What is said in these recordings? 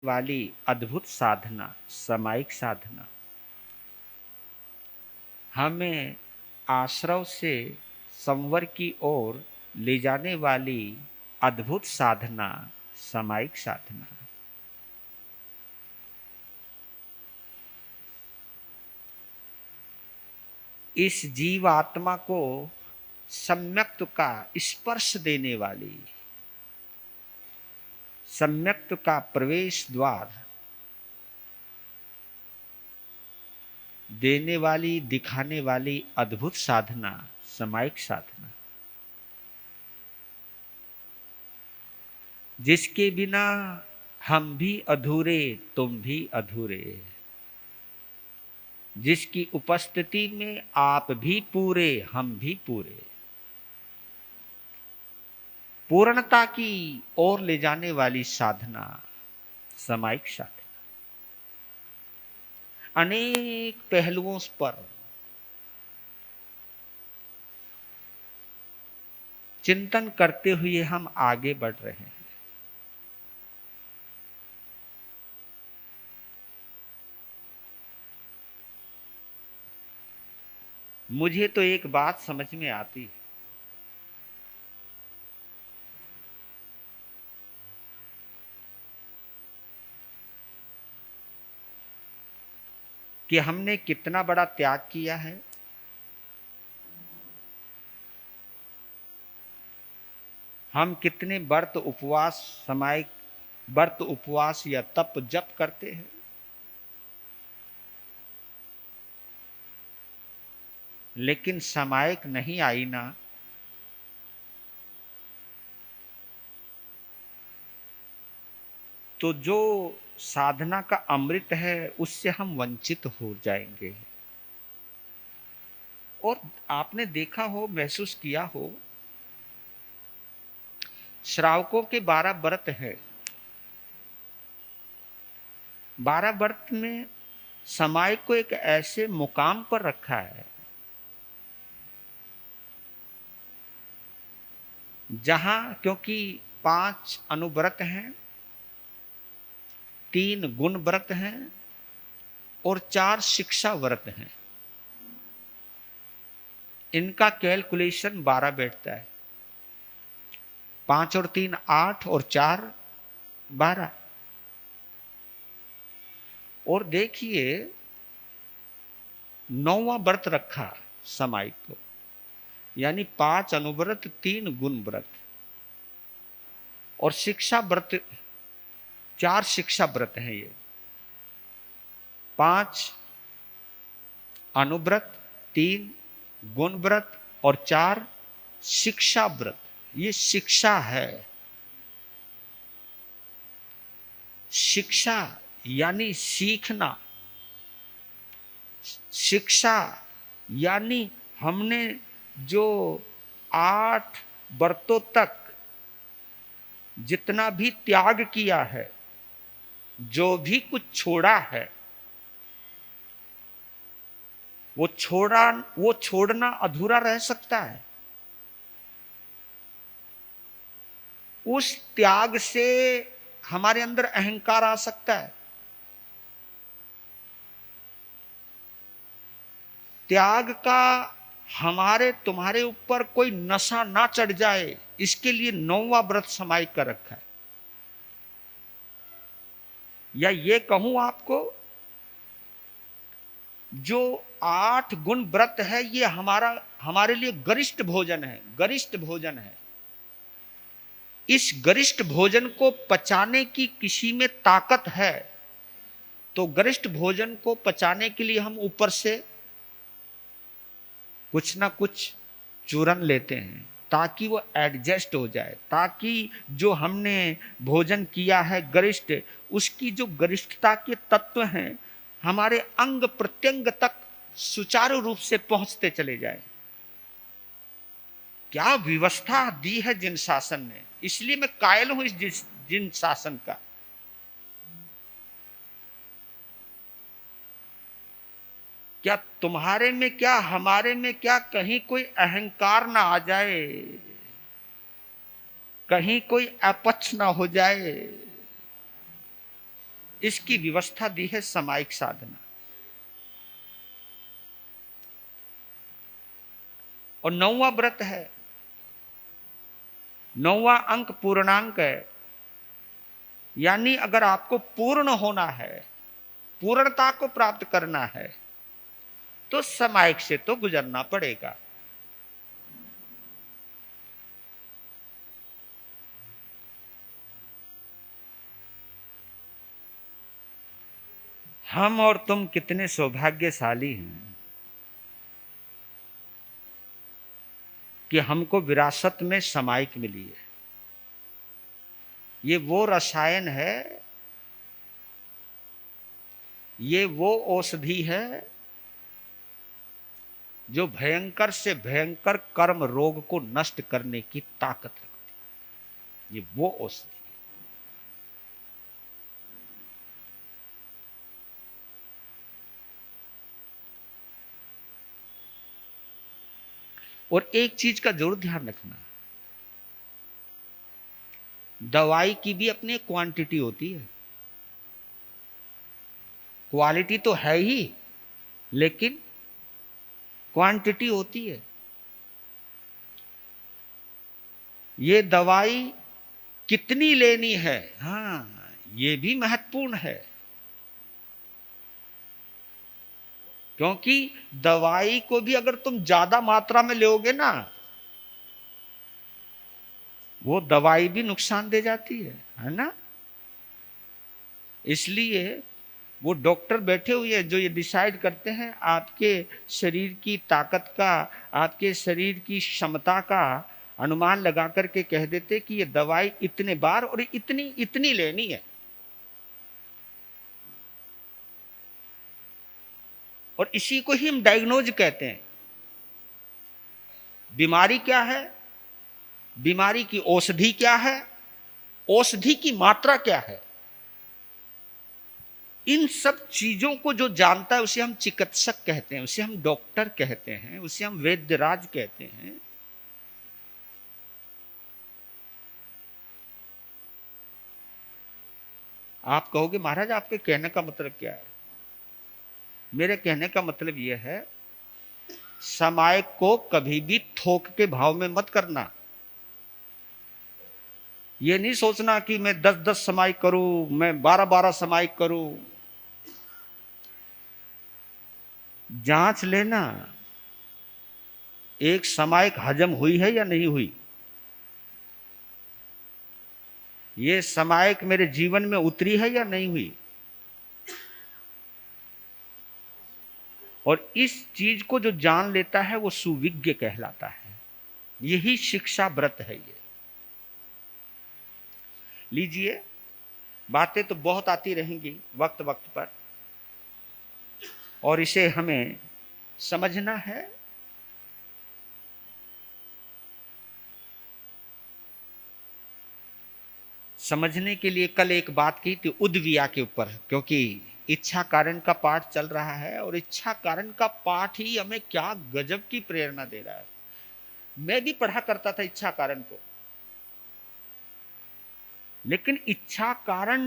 वाली अद्भुत साधना, सामायिक साधना, हमें आश्रव से संवर की ओर ले जाने वाली अद्भुत साधना, सामायिक साधना। इस जीवात्मा को सम्यक्त्व का स्पर्श देने वाली, सम्यक्त्व का प्रवेश द्वार देने वाली, दिखाने वाली अद्भुत साधना, सामायिक साधना, जिसके बिना हम भी अधूरे, तुम भी अधूरे, जिसकी उपस्थिति में आप भी पूरे, हम भी पूरे, पूर्णता की ओर ले जाने वाली साधना, सामायिक साधना। अनेक पहलुओं पर चिंतन करते हुए हम आगे बढ़ रहे हैं। मुझे तो एक बात समझ में आती है कि हमने कितना बड़ा त्याग किया है। हम कितने व्रत उपवास, सामायिक व्रत उपवास या तप जप करते हैं, लेकिन सामायिक नहीं आई ना। तो जो साधना का अमृत है उससे हम वंचित हो जाएंगे। और आपने देखा हो, महसूस किया हो, श्रावकों के 12 व्रत है। 12 व्रत में सामायिक को एक ऐसे मुकाम पर रखा है जहां, क्योंकि 5 अनुव्रत हैं, 3 गुण व्रत हैं और 4 शिक्षा व्रत हैं, इनका कैलकुलेशन 12 बैठता है। 5 और 3 8 और 4 12। और देखिए 9वां व्रत रखा सामायिक को, यानी 5 अनुव्रत, 3 गुण व्रत और शिक्षा व्रत, 4 शिक्षा व्रत हैं ये। 5 अनुव्रत, 3 गुण व्रत और 4 शिक्षा व्रत। ये शिक्षा है। शिक्षा यानी सीखना, शिक्षा यानी हमने जो 8 व्रतों तक जितना भी त्याग किया है, जो भी कुछ छोड़ा है, वो छोड़ना अधूरा रह सकता है। उस त्याग से हमारे अंदर अहंकार आ सकता है। त्याग का हमारे तुम्हारे ऊपर कोई नशा ना चढ़ जाए, इसके लिए 9वां व्रत सामायिक कर रखा है। या ये कहूं आपको, जो 8 गुण व्रत है ये हमारे लिए गरिष्ठ भोजन है, गरिष्ठ भोजन है। इस गरिष्ठ भोजन को पचाने की किसी में ताकत है तो गरिष्ठ भोजन को पचाने के लिए हम ऊपर से कुछ ना कुछ चूरन लेते हैं ताकि वो एडजस्ट हो जाए, ताकि जो हमने भोजन किया है गरिष्ठ, उसकी जो गरिष्ठता के तत्व हैं हमारे अंग प्रत्यंग तक सुचारू रूप से पहुंचते चले जाए। क्या व्यवस्था दी है जिन शासन ने, इसलिए मैं कायल हूं इस जिन शासन का। क्या तुम्हारे में, क्या हमारे में, क्या कहीं कोई अहंकार ना आ जाए, कहीं कोई अपच ना हो जाए। इसकी व्यवस्था दी है सामायिक साधना। और 9वां व्रत है, 9वां अंक पूर्णांक है। यानी अगर आपको पूर्ण होना है, पूर्णता को प्राप्त करना है, तो सामायिक से तो गुजरना पड़ेगा। हम और तुम कितने सौभाग्यशाली हैं कि हमको विरासत में सामायिक मिली है। ये वो रसायन है, ये वो औषधि है जो भयंकर से भयंकर कर्म रोग को नष्ट करने की ताकत रखती है। ये वो औषधि है। और एक चीज का जरूर ध्यान रखना, दवाई की भी अपनी क्वांटिटी होती है। क्वालिटी तो है ही, लेकिन क्वांटिटी होती है। ये दवाई कितनी लेनी है, हाँ, ये भी महत्वपूर्ण है। क्योंकि दवाई को भी अगर तुम ज्यादा मात्रा में लोगे ना, वो दवाई भी नुकसान दे जाती है ना। इसलिए वो डॉक्टर बैठे हुए हैं जो ये डिसाइड करते हैं आपके शरीर की ताकत का, आपके शरीर की क्षमता का अनुमान लगा करके कह देते कि ये दवाई इतने बार और इतनी इतनी लेनी है। और इसी को ही हम डायग्नोज कहते हैं। बीमारी क्या है, बीमारी की औषधि क्या है, औषधि की मात्रा क्या है, इन सब चीजों को जो जानता है उसे हम चिकित्सक कहते हैं, उसे हम डॉक्टर कहते हैं, उसे हम वैद्यराज कहते हैं। आप कहोगे महाराज आपके कहने का मतलब क्या है? मेरे कहने का मतलब यह है, सामायिक को कभी भी थोक के भाव में मत करना। ये नहीं सोचना कि मैं 10-10 सामायिक करूं, मैं 12-12 सामायिक करूं। जांच लेना एक सामायिक हजम हुई है या नहीं हुई, ये सामायिक मेरे जीवन में उतरी है या नहीं हुई। और इस चीज को जो जान लेता है वो सुविज्ञ कहलाता है। यही शिक्षा व्रत है। ये लीजिए, बातें तो बहुत आती रहेंगी वक्त वक्त पर, और इसे हमें समझना है। समझने के लिए कल एक बात की थी उद्विया के ऊपर, क्योंकि इच्छा कारण का पाठ चल रहा है और इच्छा कारण का पाठ ही हमें क्या गजब की प्रेरणा दे रहा है। मैं भी पढ़ा करता था इच्छा कारण को, लेकिन इच्छा कारण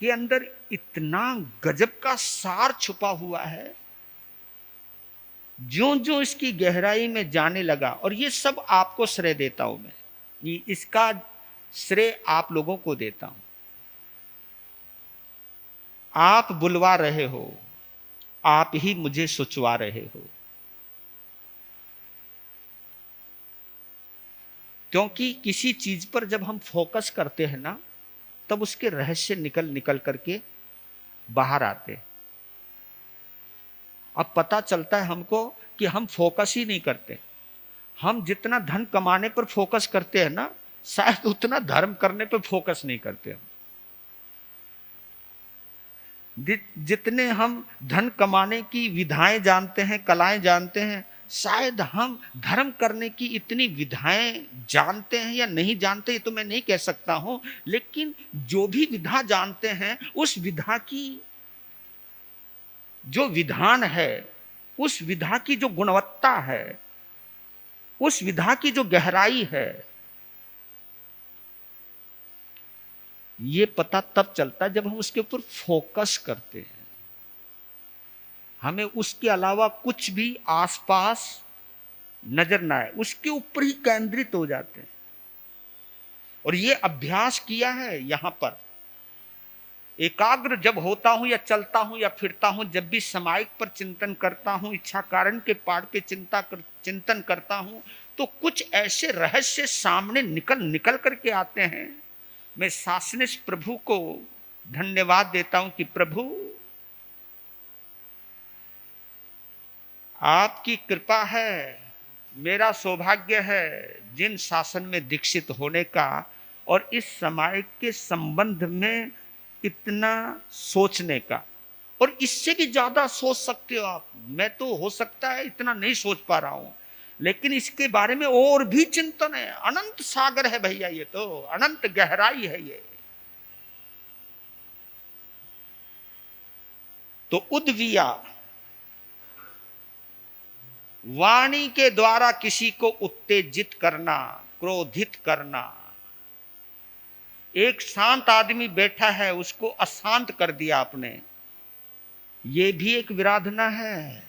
के अंदर इतना गजब का सार छुपा हुआ है। जो जो इसकी गहराई में जाने लगा, और ये सब आपको श्रेय देता हूं मैं, इसका श्रेय आप लोगों को देता हूं। आप बुलवा रहे हो, आप ही मुझे सोचवा रहे हो। क्योंकि किसी चीज पर जब हम फोकस करते हैं ना, तब उसके रहस्य निकल निकल करके बाहर आते। अब पता चलता है हमको कि हम फोकस ही नहीं करते। हम जितना धन कमाने पर फोकस करते हैं ना, शायद उतना धर्म करने पर फोकस नहीं करते हम। जितने हम धन कमाने की विधाएं जानते हैं, कलाएं जानते हैं, शायद हम धर्म करने की इतनी विधाएं जानते हैं या नहीं जानते, ये तो मैं नहीं कह सकता हूं। लेकिन जो भी विधा जानते हैं, उस विधा की जो विधान है, उस विधा की जो गुणवत्ता है, उस विधा की जो गहराई है, ये पता तब चलता है जब हम उसके ऊपर फोकस करते हैं। हमें उसके अलावा कुछ भी आसपास नजर ना आए, उसके ऊपर ही केंद्रित हो जाते हैं। और ये अभ्यास किया है यहां पर। एकाग्र जब होता हूं या चलता हूं या फिरता हूं, जब भी समायिक पर चिंतन करता हूं, इच्छा कारण के पाठ पे चिंतन करता हूं, तो कुछ ऐसे रहस्य सामने निकल करके आते हैं। मैं शासनिश प्रभु को धन्यवाद देता हूं कि प्रभु आपकी कृपा है, मेरा सौभाग्य है जिन शासन में दीक्षित होने का, और इस समाज के संबंध में इतना सोचने का। और इससे भी ज्यादा सोच सकते हो आप। मैं तो हो सकता है इतना नहीं सोच पा रहा हूं, लेकिन इसके बारे में और भी चिंतन है। अनंत सागर है भैया, ये तो अनंत गहराई है ये। तो उद्विया, वाणी के द्वारा किसी को उत्तेजित करना, क्रोधित करना। एक शांत आदमी बैठा है, उसको अशांत कर दिया आपने, ये भी एक विराधना है।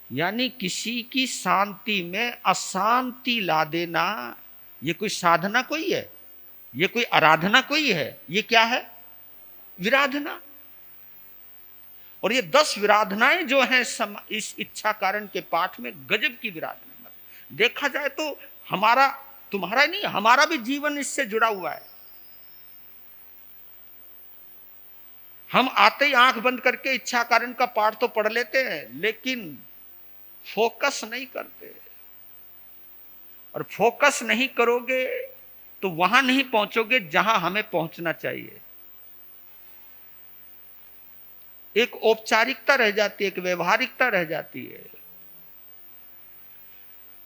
यानी किसी की शांति में अशांति ला देना, ये कोई साधना कोई है? ये कोई आराधना कोई है? ये क्या है? विराधना। और ये 10 विराधनाएं जो हैं इस इच्छा कारण के पाठ में, गजब की विराधना। देखा जाए तो हमारा, तुम्हारा नहीं, हमारा भी जीवन इससे जुड़ा हुआ है। हम आते ही आंख बंद करके इच्छा कारण का पाठ तो पढ़ लेते हैं, लेकिन फोकस नहीं करते। और फोकस नहीं करोगे तो वहां नहीं पहुंचोगे जहां हमें पहुंचना चाहिए। एक औपचारिकता रह जाती है, एक व्यवहारिकता रह जाती है।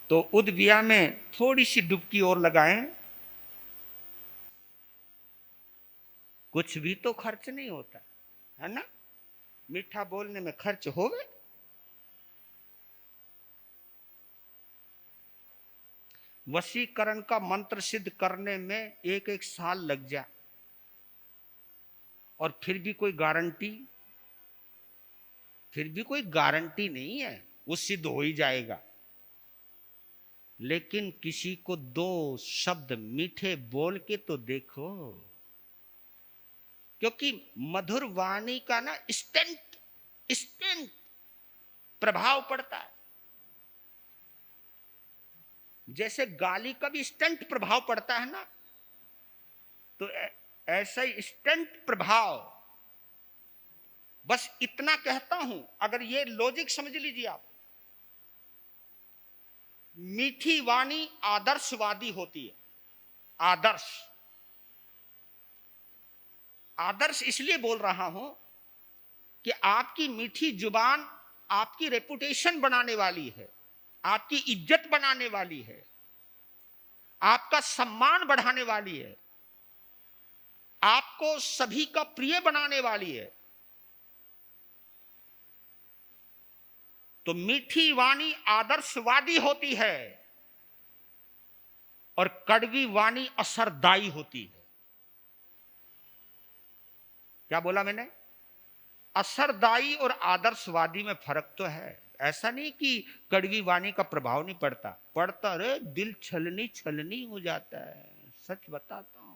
तो उद्विया में थोड़ी सी डुबकी और लगाएं। कुछ भी तो खर्च नहीं होता है ना, मीठा बोलने में खर्च होवे। वशीकरण का मंत्र सिद्ध करने में 1-1 साल लग जाए, और फिर भी कोई गारंटी नहीं है वो सिद्ध हो ही जाएगा। लेकिन किसी को 2 शब्द मीठे बोल के तो देखो, क्योंकि मधुर वाणी का ना इंस्टेंट प्रभाव पड़ता है। जैसे गाली का भी इंस्टेंट प्रभाव पड़ता है ना, तो ऐसा ही इंस्टेंट प्रभाव। बस इतना कहता हूं, अगर ये लॉजिक समझ लीजिए आप। मीठी वाणी आदर्शवादी होती है। आदर्श इसलिए बोल रहा हूं कि आपकी मीठी जुबान आपकी रेपुटेशन बनाने वाली है, आपकी इज्जत बनाने वाली है, आपका सम्मान बढ़ाने वाली है, आपको सभी का प्रिय बनाने वाली है। तो मीठी वाणी आदर्शवादी होती है, और कड़वी वाणी असरदायी होती है। क्या बोला मैंने? असरदायी और आदर्शवादी में फर्क तो है। ऐसा नहीं कि कड़वी वाणी का प्रभाव नहीं पड़ता रे, दिल छलनी छलनी हो जाता है, सच बताता हूं।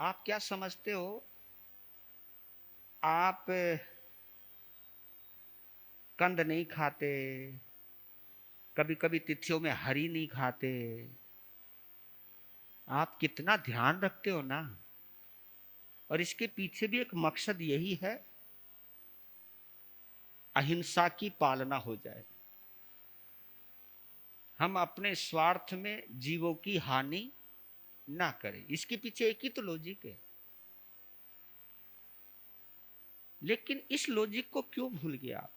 आप क्या समझते हो? आप कंद नहीं खाते, कभी कभी तिथियों में हरी नहीं खाते, आप कितना ध्यान रखते हो ना। और इसके पीछे भी एक मकसद यही है, अहिंसा की पालना हो जाए। हम अपने स्वार्थ में जीवों की हानि ना करें, इसके पीछे एक ही तो लॉजिक है। लेकिन इस लॉजिक को क्यों भूल गए आप,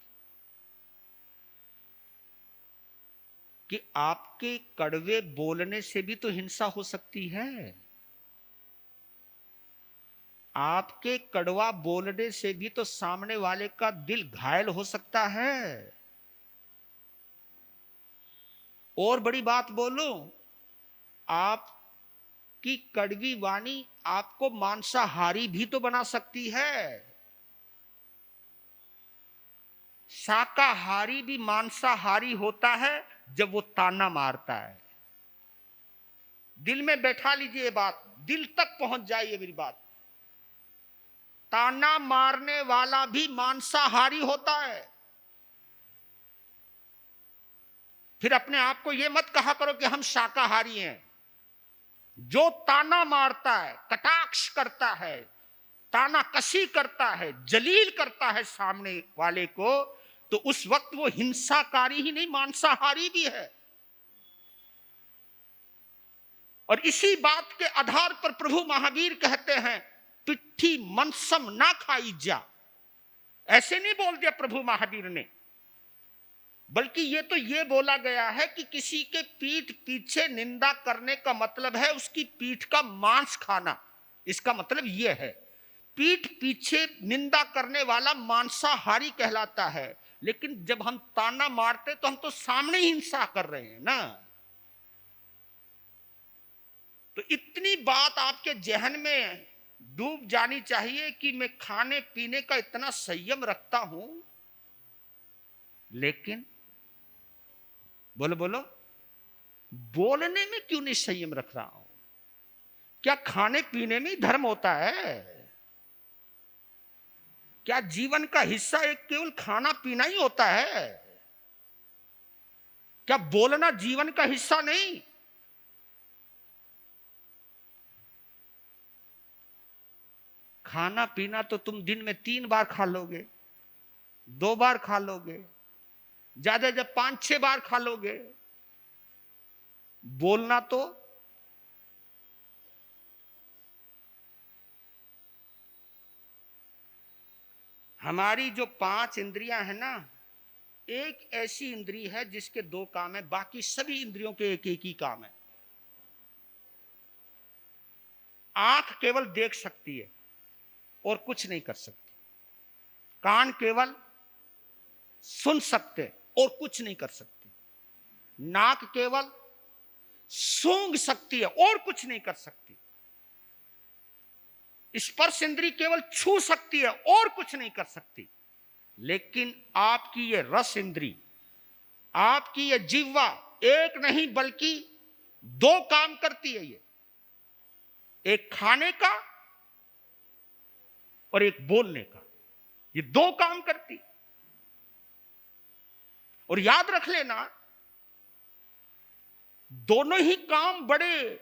कि आपके कड़वे बोलने से भी तो हिंसा हो सकती है। आपके कड़वा बोलने से भी तो सामने वाले का दिल घायल हो सकता है। और बड़ी बात बोलूं, आपकी कड़वी वाणी आपको मांसाहारी भी तो बना सकती है। शाकाहारी भी मांसाहारी होता है जब वो ताना मारता है। दिल में बैठा लीजिए बात, दिल तक पहुंच जाइए मेरी बात। ताना मारने वाला भी मांसाहारी होता है। फिर अपने आप को यह मत कहा करो कि हम शाकाहारी हैं। जो ताना मारता है, कटाक्ष करता है, ताना कसी करता है, जलील करता है सामने वाले को, तो उस वक्त वो हिंसाकारी ही नहीं, मांसाहारी भी है। और इसी बात के आधार पर प्रभु महावीर कहते हैं, पिट्ठी मनसम ना खाई जा। ऐसे नहीं बोल दिया प्रभु महावीर ने, बल्कि ये तो ये बोला गया है कि किसी के पीठ पीछे निंदा करने का मतलब है उसकी पीठ का मांस खाना। इसका मतलब ये है, पीठ पीछे निंदा करने वाला मांसाहारी कहलाता है। लेकिन जब हम ताना मारते तो हम तो सामने ही हिंसा कर रहे हैं ना। तो इतनी बात आपके जहन में डूब जानी चाहिए कि मैं खाने पीने का इतना संयम रखता हूं, लेकिन बोलो बोलो, बोलने में क्यों नहीं संयम रख रहा हूं? क्या खाने पीने में ही धर्म होता है? क्या जीवन का हिस्सा एक केवल खाना पीना ही होता है? क्या बोलना जीवन का हिस्सा नहीं? खाना पीना तो तुम दिन में 3 बार खा लोगे, 2 बार खा लोगे, ज्यादा जब 5-6 बार खा लोगे। बोलना तो हमारी जो 5 इंद्रियां हैं ना, एक ऐसी इंद्री है जिसके 2 काम है, बाकी सभी इंद्रियों के एक एक ही काम है। आंख केवल देख सकती है और कुछ नहीं कर सकती। कान केवल सुन सकते और कुछ नहीं कर सकती। नाक केवल सूंघ सकती है और कुछ नहीं कर सकती। स्पर्श इंद्री केवल छू सकती है और कुछ नहीं कर सकती। लेकिन आपकी ये रस इंद्री, आपकी ये जिह्वा एक नहीं बल्कि 2 काम करती है। ये एक खाने का और एक बोलने का, ये 2 काम करती। और याद रख लेना, दोनों ही काम बड़े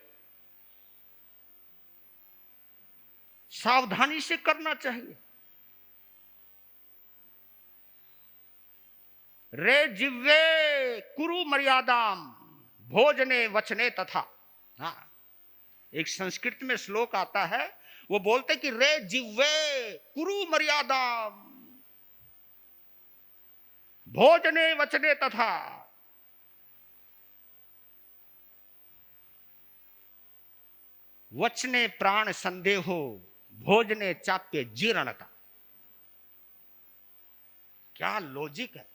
सावधानी से करना चाहिए। रे जिव्वे कुरु मर्यादाम भोजने वचने तथा। हाँ, एक संस्कृत में श्लोक आता है, वो बोलते कि रे जिव्वे कुरु मर्यादाम भोजने वचने तथा। वचने प्राण संदेहो भोजने चाप्य जीर्णता। क्या लॉजिक है,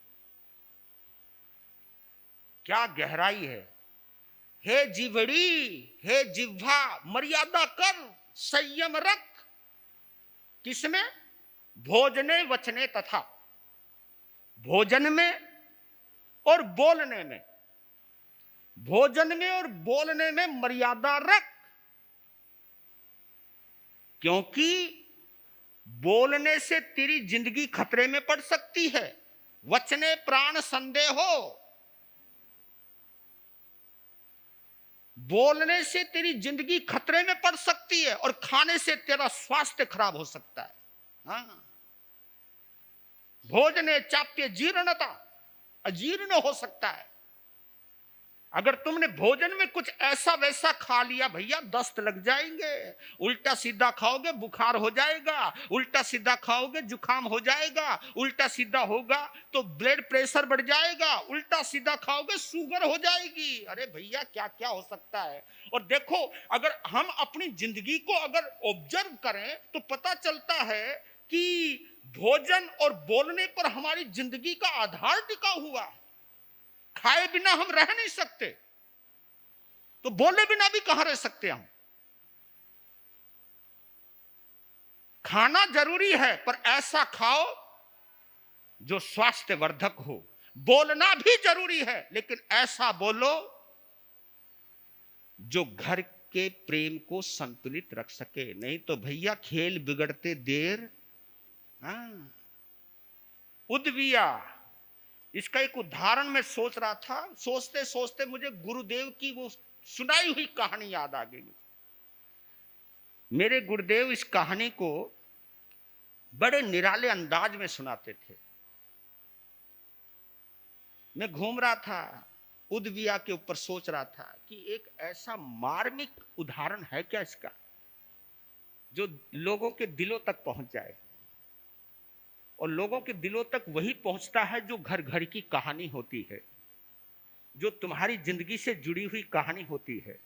क्या गहराई है। हे जिवड़ी, हे जिह्वा, मर्यादा कर, संयम रख। किसमें? भोजने वचने तथा। भोजन में और बोलने में, भोजन में और बोलने में मर्यादा रख। क्योंकि बोलने से तेरी जिंदगी खतरे में पड़ सकती है। वचने प्राण संदेहो, बोलने से तेरी जिंदगी खतरे में पड़ सकती है और खाने से तेरा स्वास्थ्य खराब हो सकता है। हाँ, भोजने चाप्य जीर्णता, अजीर्ण हो सकता है। अगर तुमने भोजन में कुछ ऐसा वैसा खा लिया भैया, दस्त लग जाएंगे। उल्टा सीधा खाओगे बुखार हो जाएगा, उल्टा सीधा खाओगे जुकाम हो जाएगा, उल्टा सीधा होगा तो ब्लड प्रेशर बढ़ जाएगा, उल्टा सीधा खाओगे शुगर हो जाएगी। अरे भैया क्या क्या हो सकता है। और देखो, अगर हम अपनी जिंदगी को अगर ऑब्जर्व करें तो पता चलता है कि भोजन और बोलने पर हमारी जिंदगी का आधार टिका हुआ है। खाए बिना हम रह नहीं सकते, तो बोले बिना भी कहां रह सकते हम। खाना जरूरी है पर ऐसा खाओ जो स्वास्थ्यवर्धक हो। बोलना भी जरूरी है लेकिन ऐसा बोलो जो घर के प्रेम को संतुलित रख सके। नहीं तो भैया खेल बिगड़ते देर। उद्विया, इसका एक उदाहरण मैं सोच रहा था, सोचते सोचते मुझे गुरुदेव की वो सुनाई हुई कहानी याद आ गई। मेरे गुरुदेव इस कहानी को बड़े निराले अंदाज में सुनाते थे। मैं घूम रहा था उद्विया के ऊपर, सोच रहा था कि एक ऐसा मार्मिक उदाहरण है क्या इसका जो लोगों के दिलों तक पहुंच जाए। और लोगों के दिलों तक वही पहुंचता है जो घर घर की कहानी होती है, जो तुम्हारी जिंदगी से जुड़ी हुई कहानी होती है।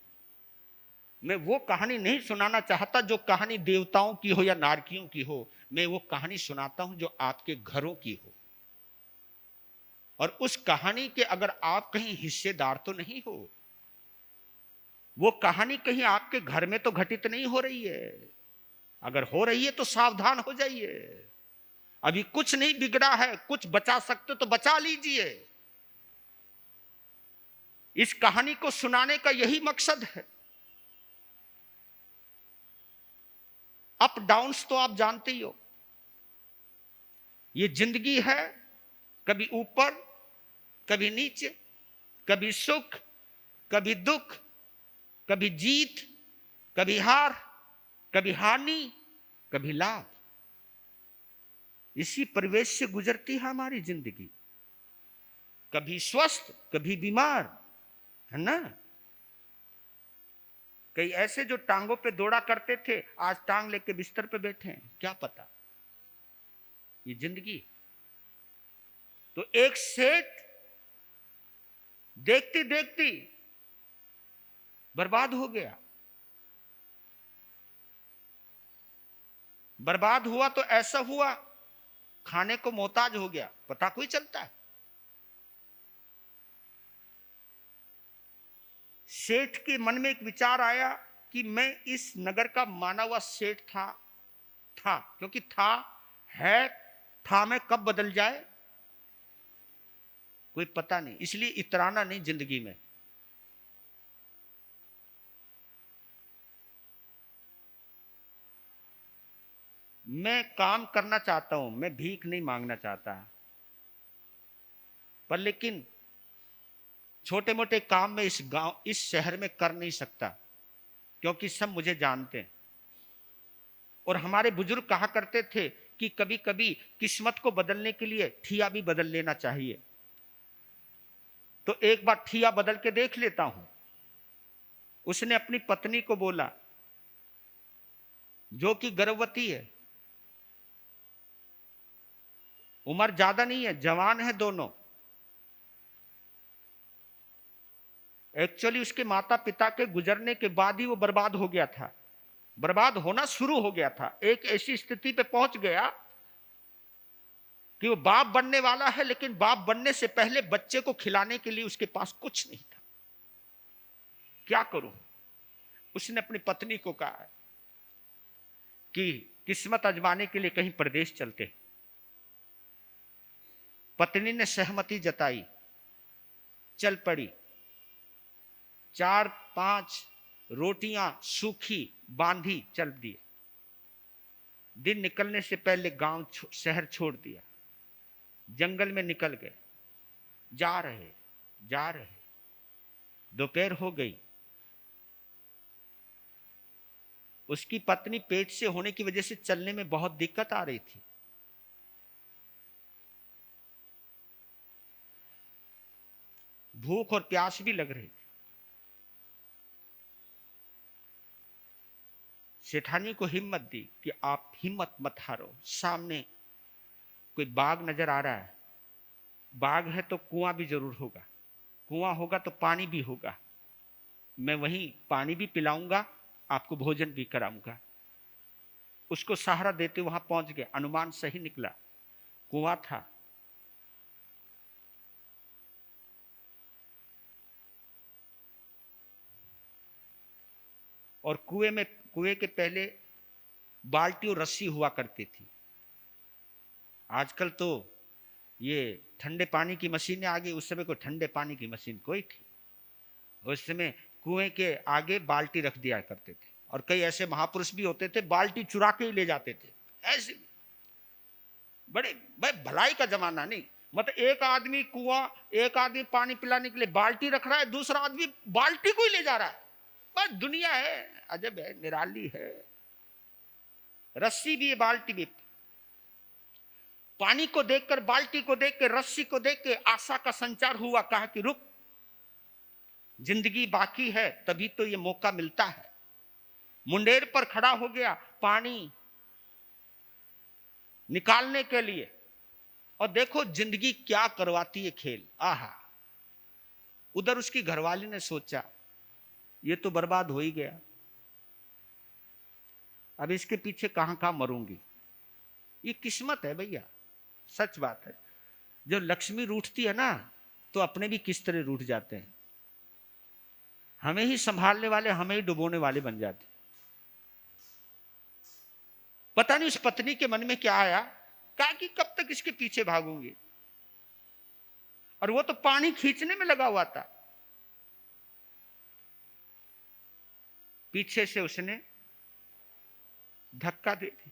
मैं वो कहानी नहीं सुनाना चाहता जो कहानी देवताओं की हो या नारकियों की हो। मैं वो कहानी सुनाता हूं जो आपके घरों की हो। और उस कहानी के अगर आप कहीं हिस्सेदार तो नहीं हो, वो कहानी कहीं आपके घर में तो घटित नहीं हो रही है। अगर हो रही है तो सावधान हो जाइए। अभी कुछ नहीं बिगड़ा है, कुछ बचा सकते तो बचा लीजिए। इस कहानी को सुनाने का यही मकसद है। अप डाउन्स तो आप जानते ही हो। ये जिंदगी है, कभी ऊपर कभी नीचे, कभी सुख कभी दुख, कभी जीत कभी हार, कभी हानि कभी लाभ। इसी परिवेश से गुजरती है हमारी जिंदगी। कभी स्वस्थ कभी बीमार, है ना। कई ऐसे जो टांगों पे दौड़ा करते थे आज टांग लेके बिस्तर पे बैठे हैं, क्या पता। ये जिंदगी। तो एक सेठ देखती देखती बर्बाद हो गया। बर्बाद हुआ तो ऐसा हुआ, खाने को मोहताज हो गया। पता कोई चलता है। सेठ के मन में एक विचार आया कि मैं इस नगर का माना हुआ सेठ था क्योंकि था है, था में कब बदल जाए कोई पता नहीं, इसलिए इतराना नहीं जिंदगी में। मैं काम करना चाहता हूं, मैं भीख नहीं मांगना चाहता, पर लेकिन छोटे मोटे काम में इस गांव इस शहर में कर नहीं सकता क्योंकि सब मुझे जानते हैं। और हमारे बुजुर्ग कहा करते थे कि कभी कभी किस्मत को बदलने के लिए ठिया भी बदल लेना चाहिए। तो एक बार ठिया बदल के देख लेता हूं। उसने अपनी पत्नी को बोला, जो कि गर्भवती है, उम्र ज्यादा नहीं है, जवान है दोनों। एक्चुअली उसके माता पिता के गुजरने के बाद ही वो बर्बाद हो गया था, बर्बाद होना शुरू हो गया था। एक ऐसी स्थिति पे पहुंच गया कि वो बाप बनने वाला है, लेकिन बाप बनने से पहले बच्चे को खिलाने के लिए उसके पास कुछ नहीं था। क्या करूं। उसने अपनी पत्नी को कहा कि किस्मत आजमाने के लिए कहीं प्रदेश चलते। पत्नी ने सहमति जताई, चल पड़ी। 4-5 रोटियां सूखी बांधी, चल दिए। दिन निकलने से पहले गांव शहर छोड़ दिया, जंगल में निकल गए। जा रहे दोपहर हो गई। उसकी पत्नी पेट से होने की वजह से चलने में बहुत दिक्कत आ रही थी। भूख और प्यास भी लग रही थी। सेठानी को हिम्मत दी कि आप हिम्मत मत हारो, सामने कोई बाग नजर आ रहा है, बाग है तो कुआं भी जरूर होगा, कुआं होगा तो पानी भी होगा, मैं वहीं पानी भी पिलाऊंगा, आपको भोजन भी कराऊंगा। उसको सहारा देते वहां पहुंच गए। अनुमान सही निकला, कुआं था। और कुएं के पहले बाल्टी और रस्सी हुआ करती थी। आजकल तो ये ठंडे पानी की मशीनें आ गई, उस समय कोई ठंडे पानी की मशीन कोई थी। उस समय कुएं के आगे बाल्टी रख दिया करते थे, और कई ऐसे महापुरुष भी होते थे बाल्टी चुरा के ही ले जाते थे। ऐसे बड़े भाई भलाई का जमाना नहीं, मतलब एक आदमी एक आदमी पानी पिलाने के लिए बाल्टी रख रहा है, दूसरा आदमी बाल्टी को ही ले जा रहा है। बस दुनिया है, अजब है, निराली है। रस्सी भी है, बाल्टी भी। पानी को देखकर, बाल्टी को देख के, रस्सी को देख के आशा का संचार हुआ। कहा कि रुक, जिंदगी बाकी है, तभी तो ये मौका मिलता है। मुंडेर पर खड़ा हो गया पानी निकालने के लिए, और देखो जिंदगी क्या करवाती है खेल। आहा, उधर उसकी घरवाली ने सोचा ये तो बर्बाद हो ही गया, अब इसके पीछे कहां कहां मरूंगी। ये किस्मत है भैया, सच बात है। जब लक्ष्मी रूठती है ना, तो अपने भी किस तरह रूठ जाते हैं। हमें ही संभालने वाले, हमें ही डुबोने वाले बन जाते। पता नहीं उस पत्नी के मन में क्या आया, कहा कि कब तक इसके पीछे भागूंगी। और वो तो पानी खींचने में लगा हुआ था। पीछे से उसने धक्का दे दी।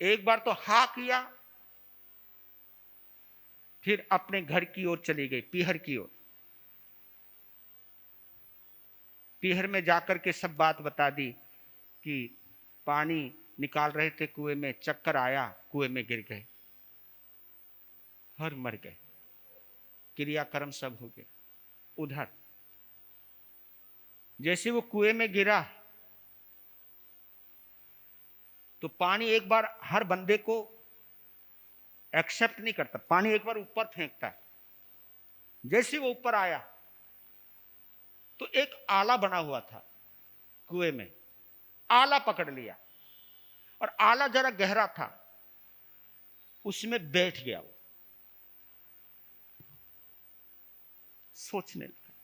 एक बार तो हा किया, फिर अपने घर की ओर चली गई, पीहर की ओर। पीहर में जाकर के सब बात बता दी कि पानी निकाल रहे थे कुएं में, चक्कर आया, कुएं में गिर गए और मर गए। क्रियाक्रम सब हो गए। उधर जैसे वो कुएं में गिरा, तो पानी एक बार हर बंदे को एक्सेप्ट नहीं करता, पानी एक बार ऊपर फेंकता है। जैसे वो ऊपर आया तो एक आला बना हुआ था कुएं में, आला पकड़ लिया, और आला जरा गहरा था, उसमें बैठ गया। वो सोचने लगा,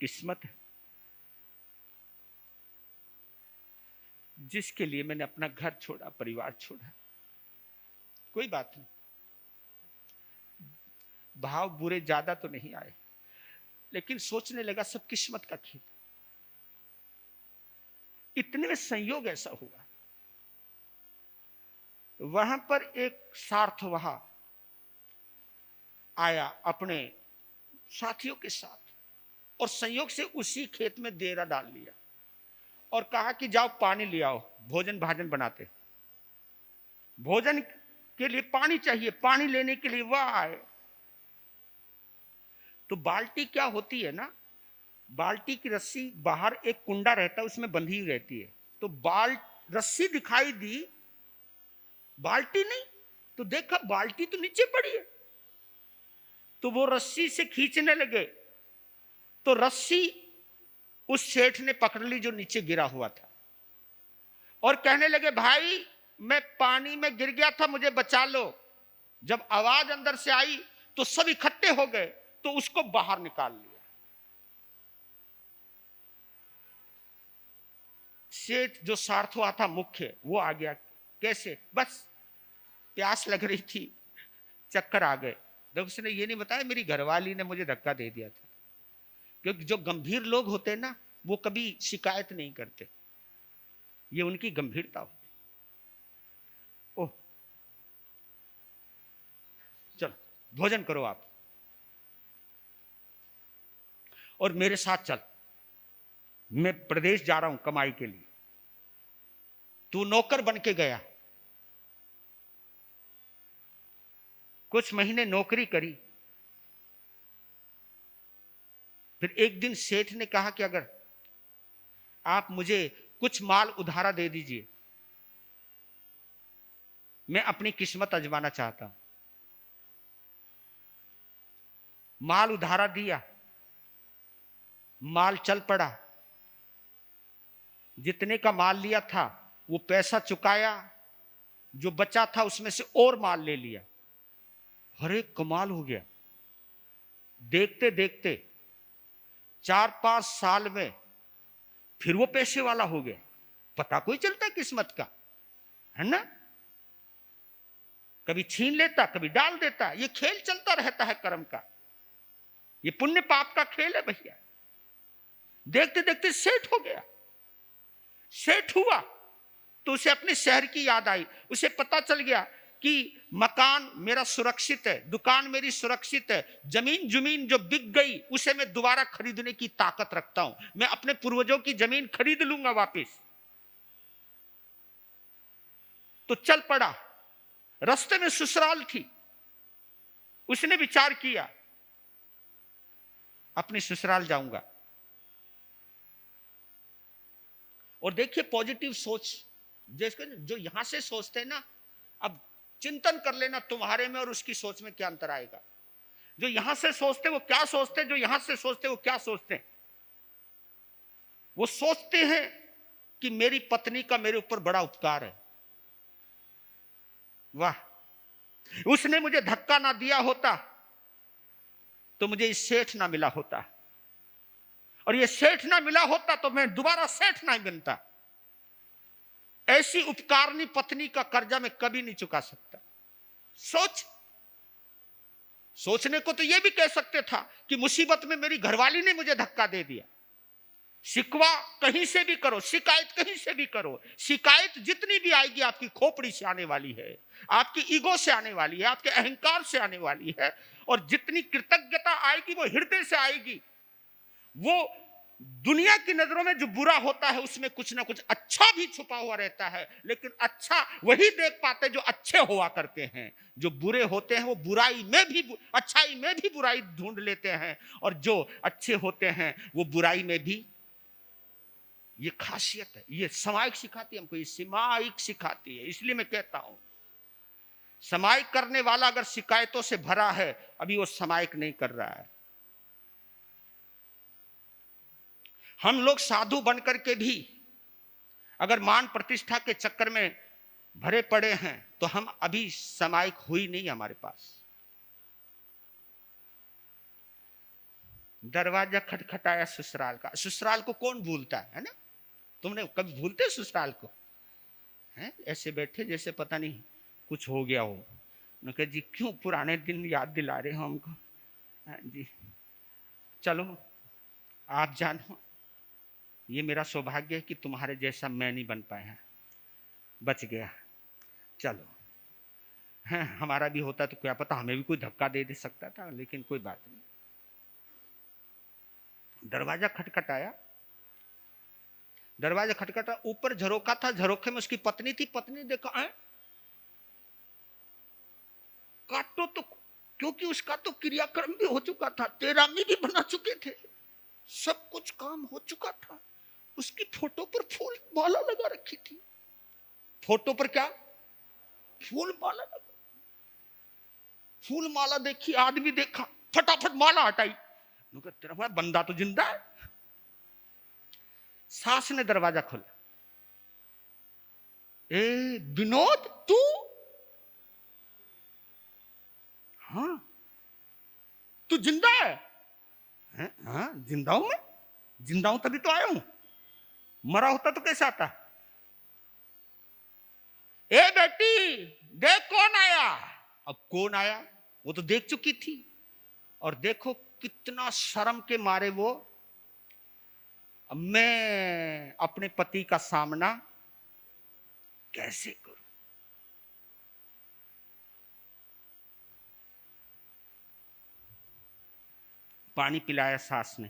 किस्मत है जिसके लिए मैंने अपना घर छोड़ा, परिवार छोड़ा। कोई बात नहीं, भाव बुरे ज्यादा तो नहीं आए, लेकिन सोचने लगा सब किस्मत का खेल। इतने में संयोग ऐसा हुआ, वहां पर एक सार्थवाह आया अपने साथियों के साथ, और संयोग से उसी खेत में डेरा डाल लिया, और कहा कि जाओ पानी ले आओ, भोजन भाजन बनाते। भोजन के लिए पानी चाहिए, पानी लेने के लिए वह आए। तो बाल्टी क्या होती है ना, बाल्टी की रस्सी बाहर एक कुंडा रहता है, उसमें बंधी हुई रहती है। तो रस्सी दिखाई दी, बाल्टी नहीं। तो देखा बाल्टी तो नीचे पड़ी है, तो वो रस्सी से खींचने लगे, तो रस्सी उस सेठ ने पकड़ ली जो नीचे गिरा हुआ था, और कहने लगे भाई मैं पानी में गिर गया था, मुझे बचा लो। जब आवाज अंदर से आई तो सब इकट्ठे हो गए, तो उसको बाहर निकाल लिया। सेठ जो सार्थवा था मुख्य, वो आ गया। कैसे? बस प्यास लग रही थी, चक्कर आ गए। तो उसने ये नहीं बताया मेरी घरवाली ने मुझे धक्का दे दिया था। क्योंकि जो गंभीर लोग होते हैं ना, वो कभी शिकायत नहीं करते, ये उनकी गंभीरता होती। ओह, चलो भोजन करो आप, और मेरे साथ चल, मैं प्रदेश जा रहा हूं कमाई के लिए। तू नौकर बन के गया, कुछ महीने नौकरी करी। फिर एक दिन सेठ ने कहा कि अगर आप मुझे कुछ माल उधारा दे दीजिए, मैं अपनी किस्मत आजमाना चाहता हूं। माल उधारा दिया, माल चल पड़ा। जितने का माल लिया था वो पैसा चुकाया, जो बचा था उसमें से और माल ले लिया। अरे कमाल हो गया। देखते देखते 4-5 साल में फिर वो पैसे वाला हो गया। पता कोई चलता किस्मत का, है ना? कभी छीन लेता, कभी डाल देता। ये खेल चलता रहता है कर्म का, ये पुण्य पाप का खेल है भैया। देखते देखते सेठ हो गया। सेठ हुआ तो उसे अपने शहर की याद आई। उसे पता चल गया कि मकान मेरा सुरक्षित है, दुकान मेरी सुरक्षित है, जमीन जुमीन जो बिक गई उसे मैं दोबारा खरीदने की ताकत रखता हूं। मैं अपने पूर्वजों की जमीन खरीद लूंगा वापस। तो चल पड़ा। रास्ते में ससुराल थी। उसने विचार किया अपने ससुराल जाऊंगा। और देखिए पॉजिटिव सोच, जैसे जो यहां से सोचते हैं ना, अब चिंतन कर लेना तुम्हारे में और उसकी सोच में क्या अंतर आएगा। जो यहां से सोचते वो क्या सोचते, जो यहां से सोचते वो क्या सोचते हैं। वो सोचते हैं कि मेरी पत्नी का मेरे ऊपर बड़ा उपकार है। वाह, उसने मुझे धक्का ना दिया होता तो मुझे इस सेठ ना मिला होता, और ये सेठ ना मिला होता तो मैं दोबारा सेठ ना बनता। ऐसी उपकारनी पत्नी का कर्जा मैं कभी नहीं चुका सकता। सोचने को तो यह भी कह सकते था कि मुसीबत में मेरी घरवाली ने मुझे धक्का दे दिया। शिकवा कहीं से भी करो, शिकायत कहीं से भी करो, शिकायत जितनी भी आएगी आपकी खोपड़ी से आने वाली है, आपकी ईगो से आने वाली है, आपके अहंकार से आने वाली है। और जितनी कृतज्ञता आएगी वो हृदय से आएगी। वो दुनिया की नजरों में जो बुरा होता है उसमें कुछ ना कुछ अच्छा भी छुपा हुआ रहता है, लेकिन अच्छा वही देख पाते जो अच्छे हुआ करते हैं। जो बुरे होते हैं वो बुराई में भी, अच्छाई में भी बुराई ढूंढ लेते हैं, और जो अच्छे होते हैं वो बुराई में भी। ये खासियत है, ये समाइक सिखाती है हमको, ये समाइक सिखाती है। इसलिए मैं कहता हूं समाइक करने वाला अगर शिकायतों से भरा है, अभी वो समाइक नहीं कर रहा है। हम लोग साधु बनकर के भी अगर मान प्रतिष्ठा के चक्कर में भरे पड़े हैं तो हम अभी समाइक हुई नहीं हमारे पास। दरवाजा खटखटाया ससुराल का। ससुराल को कौन भूलता है ना? तुमने कभी भूलते ससुराल को? हैं ऐसे बैठे जैसे पता नहीं कुछ हो गया हो। उन्होंने कहा जी क्यों पुराने दिन याद दिला रहे हो हमको? जी चलो आप जानो, ये मेरा सौभाग्य है कि तुम्हारे जैसा मैं नहीं बन पाया, बच गया। चलो है, हमारा भी होता तो क्या पता हमें भी कोई धक्का दे सकता था, लेकिन कोई बात नहीं। दरवाजा खटखटाया, दरवाजा खटखटा, ऊपर झरोका था, झरोखे में उसकी पत्नी थी। पत्नी देखा है काटो तो, क्योंकि उसका तो क्रियाक्रम भी हो चुका था, तेरामी भी बना चुके थे, सब कुछ काम हो चुका था। उसकी फोटो पर फूल माला लगा रखी थी। फोटो पर क्या? फूल माला लगा। फूल माला देखी, आदमी देखा, फटाफट माला हटाई। तेरा भाई बंदा तो जिंदा है। सास ने दरवाजा खोला। ए विनोद तू? हाँ तू जिंदा है? हाँ जिंदा हूं मैं, जिंदा हूं तभी तो आया हूं, मरा होता तो कैसे आता? ए बेटी देख कौन आया। अब कौन आया वो तो देख चुकी थी, और देखो कितना शर्म के मारे वो, मैं अपने पति का सामना कैसे करूं? पानी पिलाया सास ने,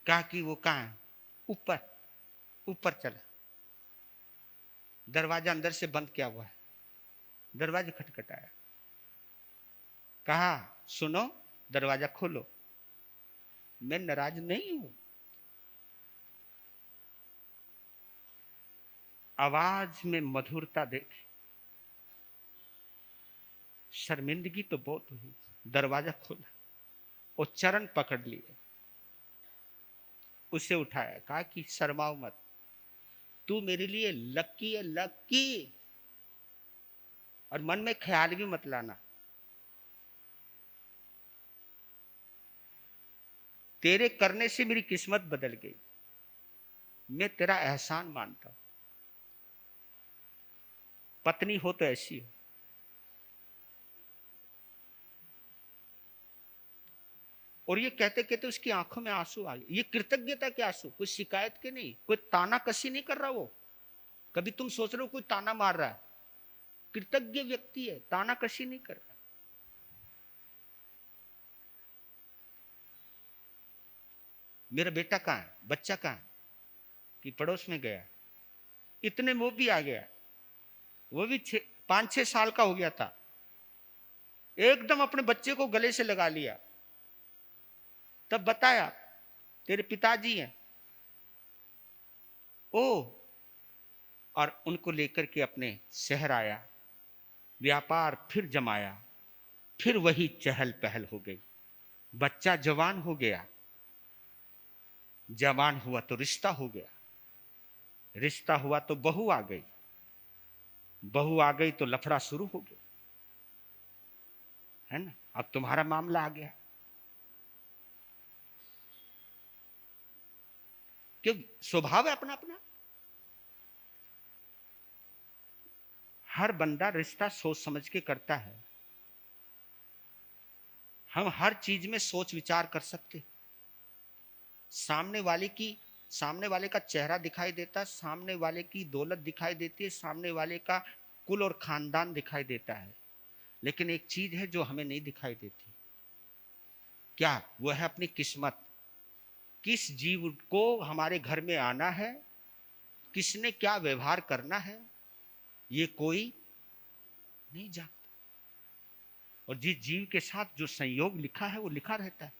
कहा कि वो कहां है? ऊपर। ऊपर चला। दरवाजा अंदर से बंद किया हुआ है। दरवाजा खटखटाया। कहा सुनो दरवाजा खोलो। मैं नाराज नहीं हूं, आवाज में मधुरता देखी, शर्मिंदगी तो बहुत हुई। दरवाजा खोला और चरण पकड़ लिए, उसे उठाया, कहा कि शर्माओ मत, तू मेरे लिए लक्की है, लक्की। और मन में ख्याल भी मत लाना, तेरे करने से मेरी किस्मत बदल गई, मैं तेरा एहसान मानता हूं। पत्नी हो तो ऐसी हो। और ये कहते कहते उसकी आंखों में आंसू आ गए। ये कृतज्ञता के आंसू, कोई शिकायत के नहीं, कोई ताना कसी नहीं कर रहा वो। कभी तुम सोच रहे हो कोई ताना मार रहा है, कृतज्ञ व्यक्ति है, ताना कसी नहीं कर रहा। मेरा बेटा कहाँ है, बच्चा कहाँ है, कि पड़ोस में गया, इतने में वो भी आ गया। वो भी 5-6 साल का हो गया था, एकदम अपने बच्चे को गले से लगा लिया। तब बताया तेरे पिताजी हैं। ओ, और उनको लेकर के अपने शहर आया, व्यापार फिर जमाया, फिर वही चहल पहल हो गई। बच्चा जवान हो गया, जवान हुआ तो रिश्ता हो गया, रिश्ता हुआ तो बहू आ गई, बहू आ गई तो लफड़ा शुरू हो गया, है ना। अब तुम्हारा मामला आ गया, क्यों, स्वभाव है अपना अपना। हर बंदा रिश्ता सोच समझ के करता है। हम हर चीज में सोच विचार कर सकते। सामने वाले का चेहरा दिखाई देता है, सामने वाले की दौलत दिखाई देती है, सामने वाले का कुल और खानदान दिखाई देता है, लेकिन एक चीज है जो हमें नहीं दिखाई देती। क्या? वो है अपनी किस्मत। किस जीव को हमारे घर में आना है, किसने क्या व्यवहार करना है, ये कोई नहीं जानता। और जिस जीव के साथ जो संयोग लिखा है वो लिखा रहता है,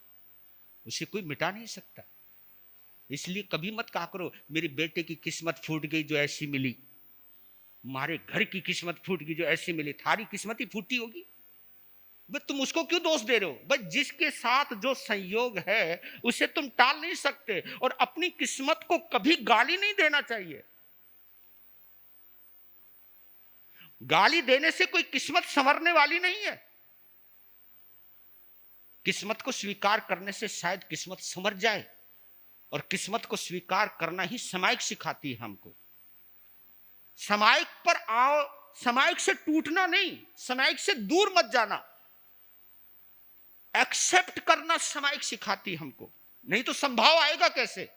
उसे कोई मिटा नहीं सकता। इसलिए कभी मत कहा करो मेरे बेटे की किस्मत फूट गई जो ऐसी मिली, हमारे घर की किस्मत फूट गई जो ऐसी मिली। थारी किस्मत ही फूटी होगी, बस तुम उसको क्यों दोष दे रहे हो? बस जिसके साथ जो संयोग है उसे तुम टाल नहीं सकते। और अपनी किस्मत को कभी गाली नहीं देना चाहिए। गाली देने से कोई किस्मत संवरने वाली नहीं है। किस्मत को स्वीकार करने से शायद किस्मत संवर जाए। और किस्मत को स्वीकार करना ही समायिक सिखाती है हमको। समायिक पर आओ, समायिक से टूटना नहीं, समायिक से दूर मत जाना। एक्सेप्ट करना समायिक सिखाती है हमको, नहीं तो संभाव आएगा कैसे?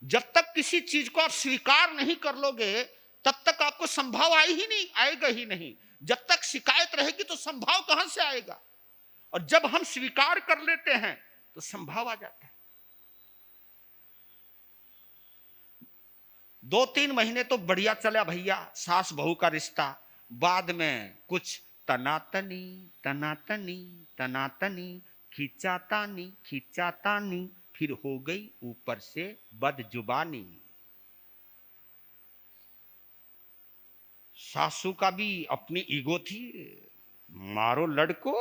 जब तक किसी चीज को आप स्वीकार नहीं कर लोगे तब तक आपको संभाव आएगा ही नहीं। जब तक शिकायत रहेगी तो संभाव कहां से आएगा? और जब हम स्वीकार कर लेते हैं तो संभाव आ जाता है। 2-3 महीने तो बढ़िया चला भैया सास बहू का रिश्ता, बाद में कुछ तनातनी तनातनी तनातनी, खींचातानी खींचातानी, फिर हो गई ऊपर से बदजुबानी। सासू का भी अपनी ईगो थी, मारो लड़को,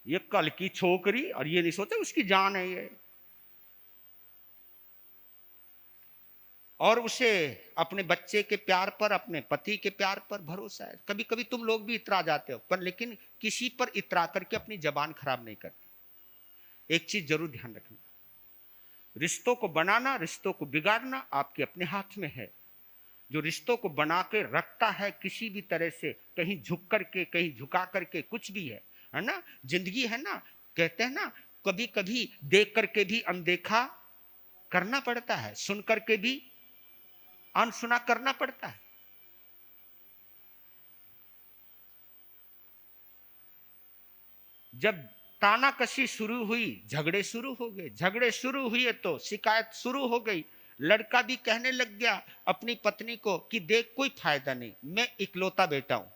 ये कल की छोकरी, और ये नहीं सोचा उसकी जान है ये। और उसे अपने बच्चे के प्यार पर, अपने पति के प्यार पर भरोसा है। कभी कभी तुम लोग भी इतरा जाते हो, पर लेकिन किसी पर इतरा करके अपनी जबान खराब नहीं करते। एक चीज जरूर ध्यान रखना, रिश्तों को बनाना, रिश्तों को बिगाड़ना आपके अपने हाथ में है। जो रिश्तों को बना के रखता है किसी भी तरह से, कहीं झुक करके कहीं झुका करके, कुछ भी है ना, जिंदगी है ना, कहते हैं ना, कभी कभी देख करके भी अनदेखा करना पड़ता है, सुन करके भी अनसुना करना पड़ता है। जब तानाकशी शुरू हुई, झगड़े शुरू हो गए, झगड़े शुरू हुए तो शिकायत शुरू हो गई। लड़का भी कहने लग गया अपनी पत्नी को कि देख कोई फायदा नहीं, मैं इकलौता बेटा हूं,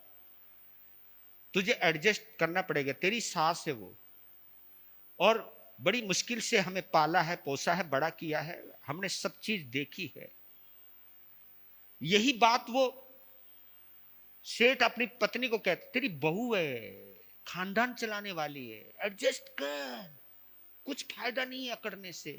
तुझे एडजस्ट करना पड़ेगा, तेरी सास है वो, और बड़ी मुश्किल से हमें पाला है, पोसा है, बड़ा किया है, हमने सब चीज देखी है। यही बात वो सेठ अपनी पत्नी को कहते, तेरी बहू है, खानदान चलाने वाली है, एडजस्ट कर, कुछ फायदा नहीं है करने से।